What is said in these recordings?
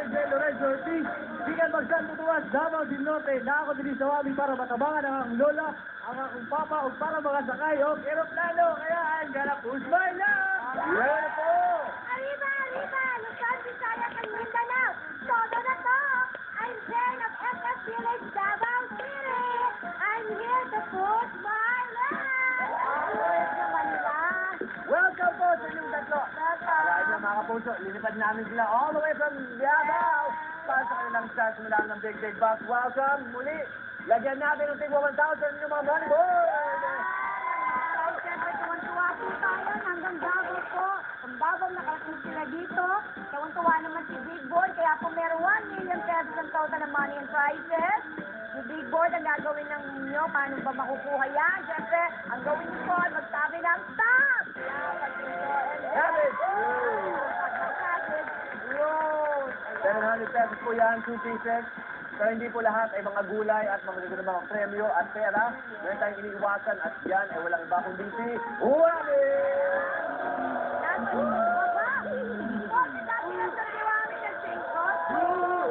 J. Lorenzo Ortiz, Sigan Magsanto Tuwas, Davao del Norte, na ako din sa Wabi para matabangan ang aking lola, ang akong papa, o para makasakay o aeroplano. Kaya ang ganap, Usmay na! Yan po! Arriba, arriba! Luzon, Visayas, and Mindanao! Todo na to! I'm Jen of FF Village, Davao City! I'm here to put my land! Good naman nila! Welcome po sa inyong tatlo. Alright na mga kapuso, linipad namin sila all the way from Davao para sa kanilang stars mula ng Big Big Box. Welcome muli! Lagyan natin ng tigwa 1,000 yung mga money board! Ay, siyempre, tuwan-tuwa po tayo hanggang Davao po. Kung Davao nakarating sila dito, tuwan-tuwa naman si Big Board, kaya po meron 1 million pesos ang total na money and prizes. Yung Big Board, ang gagawin ng inyo, paano ba makukuha yan? Siyempre, ang gawin niyo po ay magsabi ng stop! Kaya, pag ito, Habit! 700 pesos po yan, 2 pieces. Pero hindi po lahat ay mga gulay at mga mga premyo at pera. Meron tayong iniiwasan at yan ay walang iba kundi si Wami!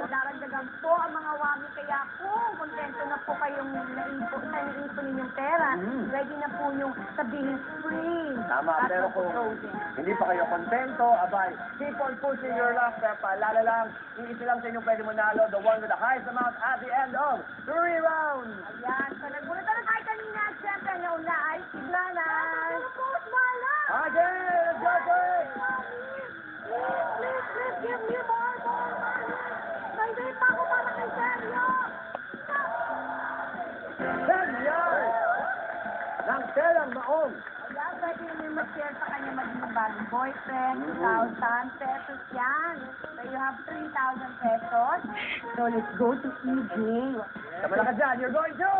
Daragdagan po ang mga wami, kaya kung kontento na po kayong naipon ninyong pera, ready na po yung sabihin free. Tama, At pero kung closing. hindi pa kayo kontento, abay, keep on pushing your luck. Kaya paalala lang, iisa lang sa inyong pwede manalo, the one with the highest amount at the end of 3 rounds. Ayan, so nagulat na tayo kanina at syempre nauna ay si Nanay. Ano po, Mala? Okay, let's go for it! Please, give me more money. Hindi pa ako para kay Sergio. 10 yards ng telang maong. Ayan, pwede nyo mag-share sa kanya maging bagong boyfriend, 2,000 pesos yan. So you have 3,000 pesos. So let's go to EJ. Kamala ka dyan, you're going to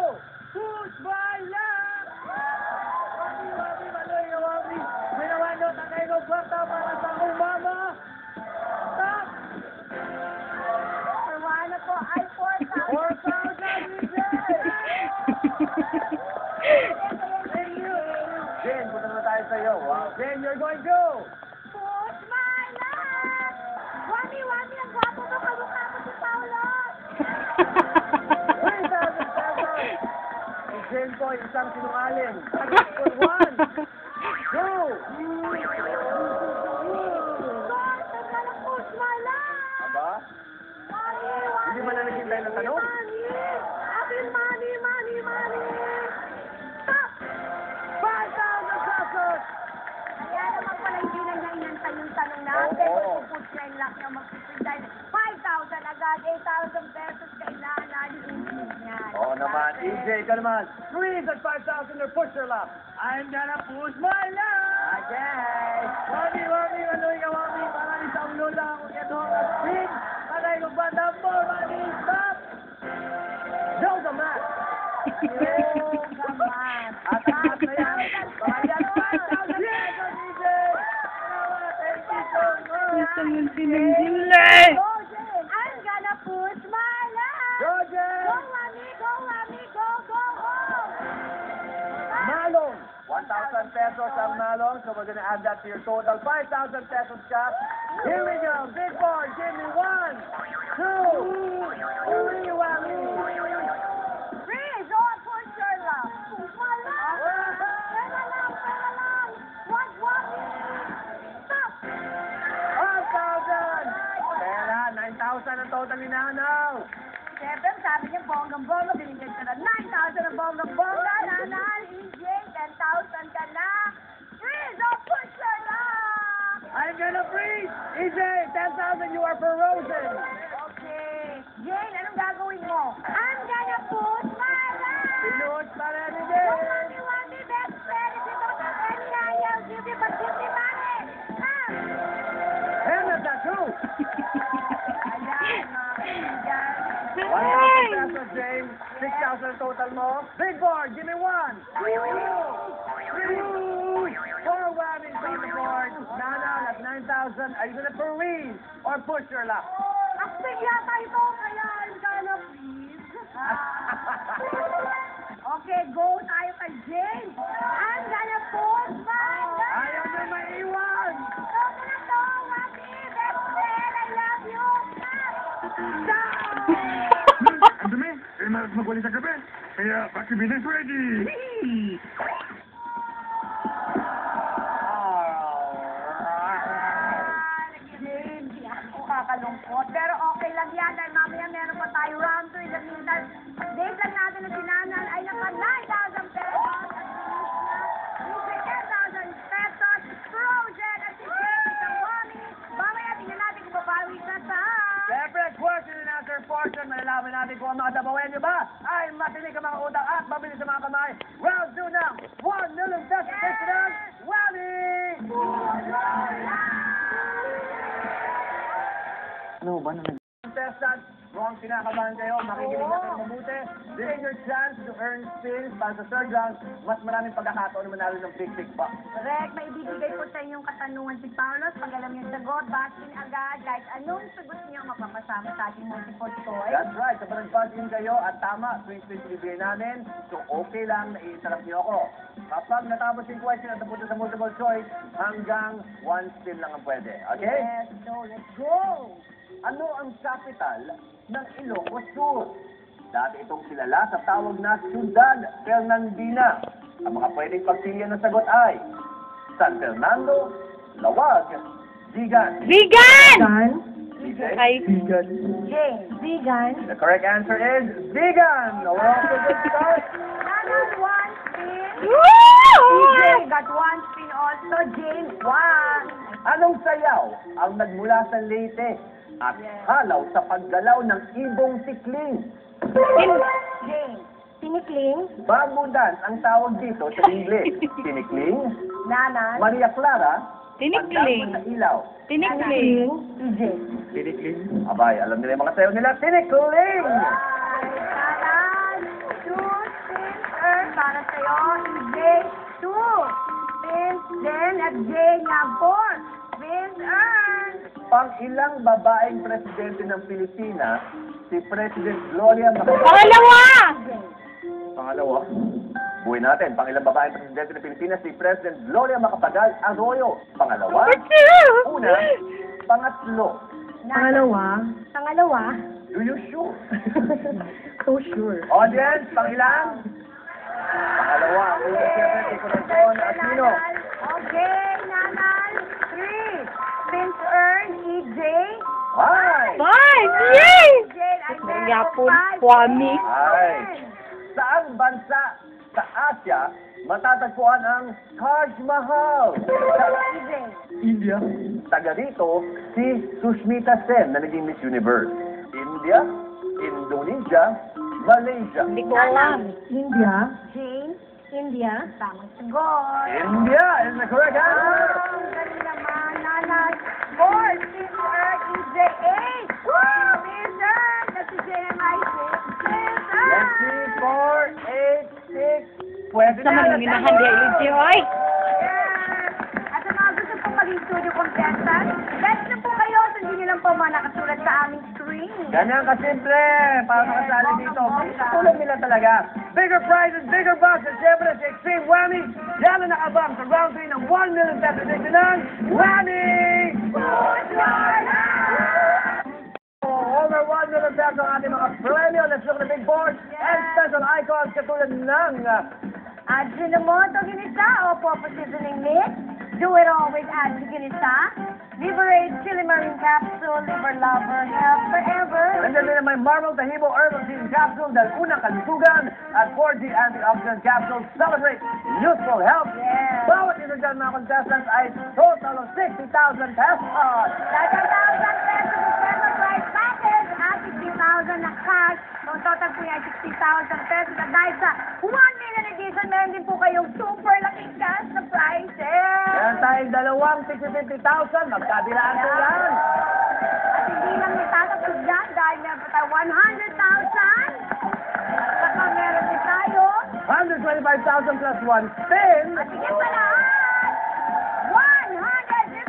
push my luck! Wami, wami, manoy, wami. Minawano, takay ng kwarta para sa akong mama. Stop! Perwana po ay 4,000. 4,000, DJ! Thank you! Jen, punta naman tayo sa iyo. Wow. Jen, you're going to Push my luck! Wami, wami, ang gwapo mo, kamukha mo si Paolo. 3,000 pesos. Si Jen po, isang sinungaling. 1, 2, God, nagkalang push my luck! Aba? Wami, wami. Hindi ba na naghintay ng tanong? Money! Aking money, money, money! Stop! 5,000 pesos! Kaya naman pala hindi na niya inantay yung tanong natin. Oo. Kung pupush na yung lock niya mag-push dahil 5,000 agad, 8,000 pesos kailangan natin niya. Oo naman. EJ, ikaw naman. Squeeze at 5,000 or push your luck. I'm gonna push my luck! Okay. Wami, wami, manoy ka, wami. Para isang lola ako ito ang spin. Patay ko ba na more money? Stop! No, the mat. Oh, come on. At taas na yan. Bayad 5,000 pesos, EJ! Thank you so much. Go, Jane. I'm gonna push my luck. Go, Jen! Go, Wami, go, Wami, go, go, go. Malong. 1,000 pesos ang malong. So we're gonna add that to your total. 5,000 pesos ka. Here we go. Big board. Give me 1, 2, 3, Wami. Freeze or push your luck. Push my luck. Pera lang. What, Wami? Stop. 1,000. Pera, 9,000 ang total ni Nanaw. Siyempre, sabi niya, bonggang-bongga, binigyan ka na 9,000 ang bonggang-bongga, nanal, EJ, 10,000 ka na. Freeze or push your luck! I'm gonna freeze. EJ, 10,000 you are frozen. Okay. Jane, anong gagawin mo? I'm gonna push my luck! Pinuhos pa rin ni Go, Jen. Wami, Wami, best friend, if you don't have any ayaw, give me, but give me money! And that's a 2. Ayan, mga kaibigan. 1,000 pesos, James. 6,000 total mo. Big board, give me 1, 2, 3, 4 whammies on the board. Nana, that's 9,000. Are you gonna freeze or push your luck? Astig yata ito, kaya I'm gonna freeze. Okay, go tayo kay Jane. I'm gonna push my luck! Ayaw na maiwan. Ito na to, Wami, best friend, I love you. Ang dumi. Eh, magwali sa gabi. Kaya, Pakimin is ready. James, yan po kakalungkot. Pero okay lang yan dahil mamaya meron pa tayo round 2. In the meantime, date lang natin na sinanan ay naka 9,000 pesos. Yung 10,000 pesos. Frozen at si James ang mommy. Mamaya tingnan natin kung babawi ka sa... Siyempre, question and answer portion. Malalaman natin kung ang mga dabawen nyo ba ay matinig ang mga utak at mabilis sa mga kamay. Round 2 na 1 million pesos. Yes! Ng Wally! Ano ba naman? Contestant, mukhang kinakabahan kayo. Makikinig na kayo mabuti. This is your chance to earn spins para sa third round. Mas maraming pagkakataon na manalo ng big box. Correct. May ibibigay po sa inyong katanungan si Paulos. Pag alam niyo sagot, batin agad. Kahit anong sagot niyo, mapapasama sa ating multiple choice. That's right. Kapag nag-buzz-in kayo at tama, swing bibigay namin. So, okay lang na i-interrupt niyo ako. Kapag natapos yung question at napunta sa multiple choice, hanggang one spin lang ang pwede. Okay? Yes, so let's go! Ano ang capital ng Ilocos Sur? Dati itong kilala sa tawag na Ciudad Fernandina. Ang mga pwedeng pagpilian ng sagot ay San Fernando, Lawag, Vigan. Vegan! DJ? Ay, James. vegan. The correct answer is Vigan. We're off to a good start. Nanan, one spin. Woo! DJ got one spin also. James, one. Anong sayaw ang nagmula sa Leyte at halaw sa paggalaw ng ibong tikling? James. Tinikling. Bamboo dance ang tawag dito sa English. Tinikling, Nanan. Maria Clara, Tinikling. Pandaman sa ilaw. Tinikling. TJ. Tinikling? Abay, alam nila yung mga sayaw nila. Tinikling! Nanan. Two spins earn para sa'yo. TJ. Two spins din at Jay nga four spins earn. Pang-ilang babaeng presidente ng Pilipinas, si President Gloria Macapagal. Pangalawa! Pangalawa? Buhay natin. Pang-ilang babaeng presidente ng Pilipinas, si President Gloria Macapagal Arroyo. Pangalawa? Una? Pangatlo? Pangalawa. Pangalawa. Do you sure? So sure. Audience, pang-ilang? Pangalawa. Una, siyempre, si Corazon Aquino. Okay, Nanan. Three spins earn. EJ. Hi! Five! Yay! EJ, ay meron Yapon, five Kwame. Hi! Saang bansa sa Asia matatagpuan ang Taj Mahal? EJ. India. Taga rito, si Sushmita Sen na naging Miss Universe. India, Indonesia, Malaysia. Hindi ko alam. India. James. India. Tamang sagot. India is the correct answer. Ang galing naman, Nanan. Four spins earn. EJ. Eight. Woo! Spins earn. Kasi JMI. Spins Let's see, earn. 4, 8, 6. Pwede na. Naman yung hinahandi, Luigi, oy. Yes! At sa mga gusto pong maging studio contestant, best na po kayo. Sundin niyo lang po mga nakasulat sa aming screen. Ganyan kasimple. Para makasali dito. Tulad nila talaga. Bigger prizes, bigger boxes. Siyempre, si Extreme Whammy. Yan ang nakabang sa round 3 ng 1 million pesos edition ng Whammy! Over 1 million pesos ang ating mga premyo. Let's look at the big board and special icons katulad ng Ajinomoto Ginisa o po positioning mix. Do it all with Aji Ginisa. Liberate Chili Marine Capsule. Liver Lover. Health Forever. Nandiyan din ang may Marvel Tahibo Herbal Tea Capsule dahil unang kalusugan at 4G Antioxidant Capsule celebrate youthful health. Yes. Bawat isa dyan mga contestants ay total of 60,000 pesos. 30,000 pesos December prize package at 60,000 na cash. So, total po yan 60,000 pesos. At dahil sa 1 million edition, meron din po kayong super laking cash na prizes. Meron tayong dalawang 50,000. Magkabilaan po yan. At hindi lang itatapos dyan dahil meron po tayo 100,000. At saka meron din tayo. 125,000 plus 1 spin. At higit sa lahat, 150,000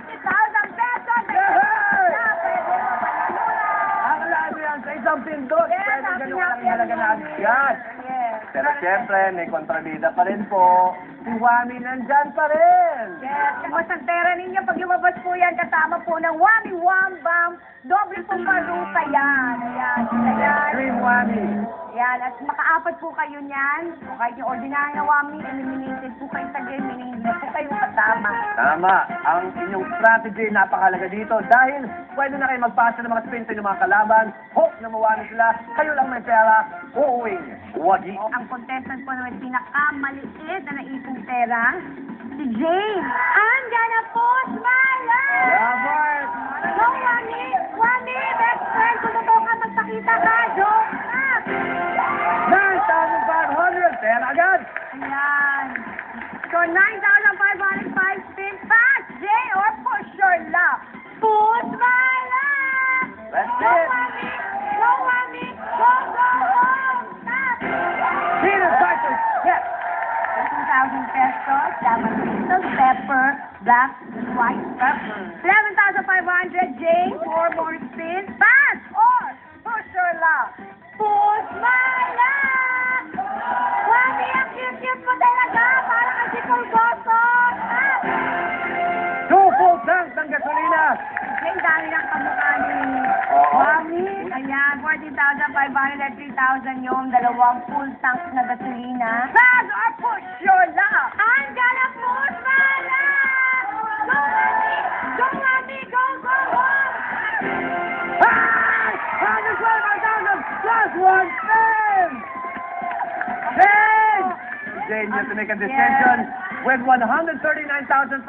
pesos. Yay! Na pwede mo palalunan. Ang lahat yan sa isang pindot. Yes, Pwede ang ganun lang pinapyan halaga na namin. agad. Yes. Pero siyempre, may kontrabida pa rin po. Si Wami nandyan pa rin. Yes, kung ang pera ninyo, pag lumabas po yan, kasama po ng Wami Wam Bam, doble pong parusa yan. Ayan, ayan. Dream Wami. Yan, at makaapat po kayo niyan. O kahit yung ordinary na Wami, eliminated po kayo sa game, meaning hindi na po kayo kasama. Tama. Ang inyong strategy napakalaga dito dahil pwede na kayo magpasa ng mga spin sa inyong mga kalaban. Hope na mawami sila. Kayo lang may pera. Uuwing wagi. Ang contestant po naman pinakamaliit na naipong pera, si James. I'm gonna post my life! Yeah, Bart. Go, Wami! Wami, best friend! Kung totoo ka, magpakita ka! Joke na! 9,500. Pera agad. Ayan. So, 9,505 spin pass, Jay, or push your luck. Push my luck! That's Go, it. Wami! Go, Wami! Go, go, go! Stop! Peter Piper. Yes. 15,000 pesos, dapat dito, pepper, black, white pepper. 11,500, James, 4 more spins, pass, or push your luck. Push my luck! Wami, ang cute-cute mo talaga, para kasi pulgoson. Ah! 2 full tanks ng gasolina. Ang dami ng kamukha ni Oo. Wami. Ayan, 14,500 at 3,000 yung dalawang full tanks na gasolina. Pass or push your luck. I'm gonna push my luck. Go, Wami! Go, Wami! Go, go, go! Hi! 125,000 plus 1 spin. Jane! Jane, you have to make a decision. With 139,500,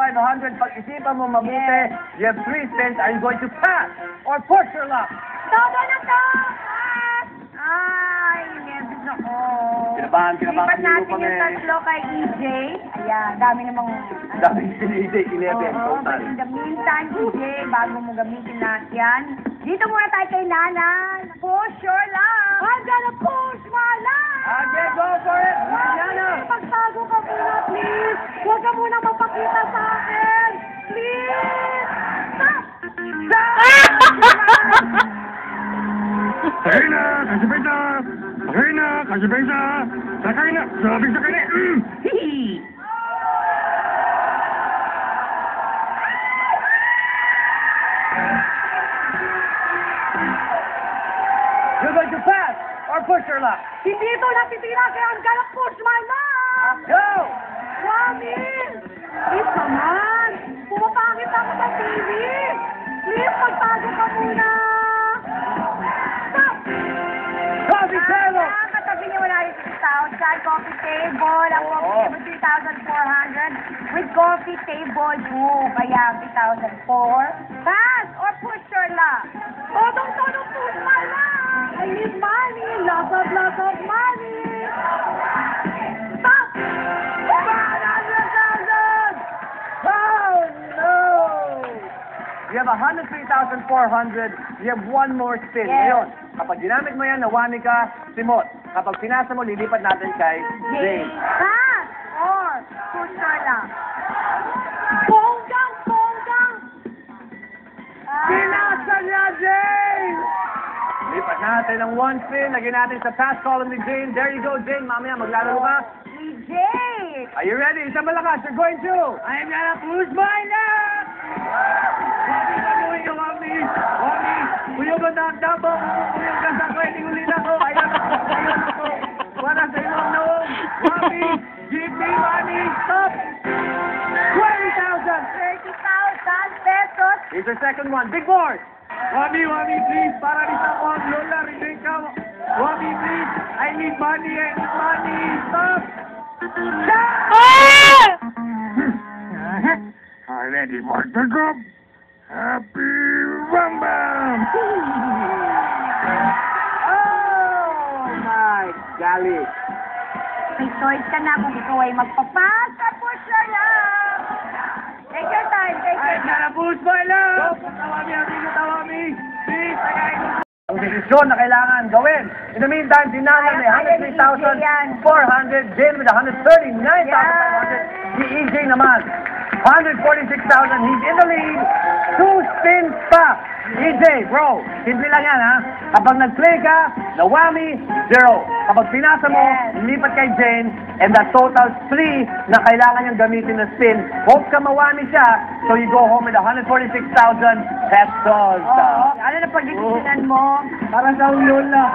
pag-isipan mo mabuti, you have 3 spins. Are you going to pass or push your luck? Todo na to! Pass! Ay, nervous ako. Kinabahan Lipat natin kami. yung tatlo kay EJ. Ayan, dami namang... Dami sinide, 11 Oo, total. but in the meantime, EJ, bago mo gamitin lahat yan, dito muna tayo kay Nanan. Push your luck! I'm gonna push my luck! Okay, go for it! Nana! Pagtago ka muna, please! Huwag ka muna mapakita sa akin! Please! Stop! Sakay na! Kasabay na! Sakay na! Kasabay na! Sakay na! Sabi sakay na! Hihi! You're going to pass or push your luck? Hindi ito natitira kaya I'm gonna push my luck! Go! Mami! Please naman! Pumapangit ako sa TV! Please, magtago ka muna! Stop! Coffee table! Ang katabi niya wala yung 6,000. Coffee table. Ang coffee Oo. table, 3,400. With coffee table, boom. Kaya, 3,004. Pass or push your luck? Todong push my luck! I need money. Lots of money. Stop! 100,000! Oh, no! You have 103,400. You have 1 more spin. Yes. Ngayon, kapag ginamit mo yan, nawani ka, simot. Kapag pinasa mo, lilipat natin kay Jane. Pass or push your luck? Bonggang! Pinasa niya, Jane! Lipat natin ang 1 spin. Lagyan natin sa pass column ni Jane. There you go, Jane. Mamaya, maglalaro ka. EJ! Are you ready? Isang malakas. You're going to. I'm gonna push my luck! Wami, mamuhin ka, Wami. Wami, kuya ba na ang dabang? Kuyang ka sa akin. Uli na ko. Ayan ako. Para sa inyong naong. Wami, give me money. Stop. 20,000. 30,000 pesos. Here's your second one. Big board. Wami, please. Para rin ako ang Lola. Rebecca. Wami, please. I need money. Stop. Ah! I'm ready for the group. Happy Rambam! Oh, my golly. May choice ka na kung ikaw ay magpapas or push your luck. Take your time. I'm gonna push my luck. Tawami. Please, ang desisyon na kailangan gawin. In the meantime, si Nana may 103,400. Jane with 139,500. Si EJ naman 146,000. He's in the lead. 2 spins pa. EJ, bro, simple lang yan, ha? Kapag nag-play ka, nawami, 0. Kapag pinasa mo, lipat kay Jane, and that totals 3 na kailangan niyang gamitin na spin. Hope ka mawami siya, so you go home with 146,000 pesos. Ano na pag-iisinan mo? Para sa ulo na.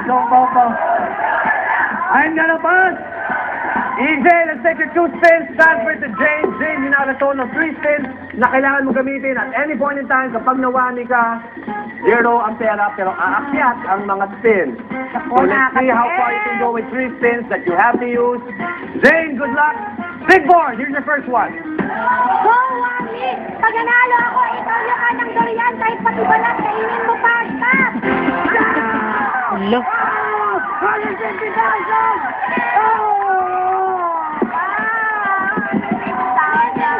Go, go, go. I'm gonna pass. EJ, let's take your 2 spins. Transfer to Jane. Jane, you now have a total of 3 spins na kailangan mo gamitin at any point in time. Kapag nawani ka, 0 ang pera, pero aakyat ang mga spins. So let's see how far you can go with 3 spins that you have to use. Jane, good luck. Big board, here's your first one. Go, Wami! Pag nanalo ako, ikaw yung kanang durian kahit pati balat, kainin mo pa. Stop! Look. 150,000! Oh!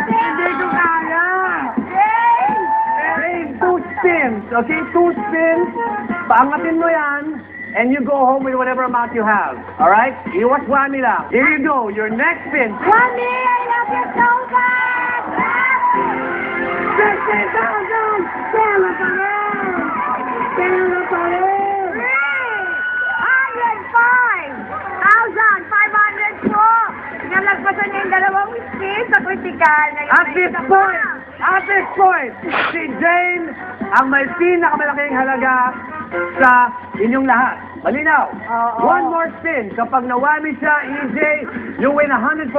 Hindi ko kaya. Jane, 2 spins. Okay, 2 spins. Paangatin mo yan. And you go home with whatever amount you have. Alright? Iwas wami lang. Here you go. Your next spin. Wami, I love you so much! 50,000! Pera pa rin! Pera pa rin! 105,500 po! Nalagpasan niya yung dalawang spin sa critical. At this point, si Jane ang may pinakamalaking halaga sa inyong lahat. Malinaw. One more spin. Kapag nawami siya, EJ, you win 146,000.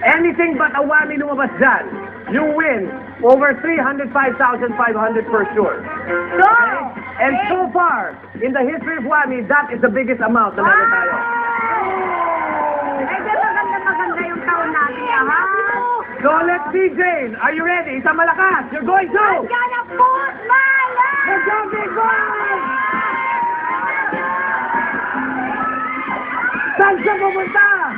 Anything but a wami lumabas dyan, you win over 305,500 for sure. Go! And so far, in the history of wami, that is the biggest amount na meron tayo. Ay, di maganda yung taon natin, ha? So let's see, Jane. Are you ready? Isang malakas. You're going to. I'm gonna put my life! Let's go, big boy! Saan siya pupunta?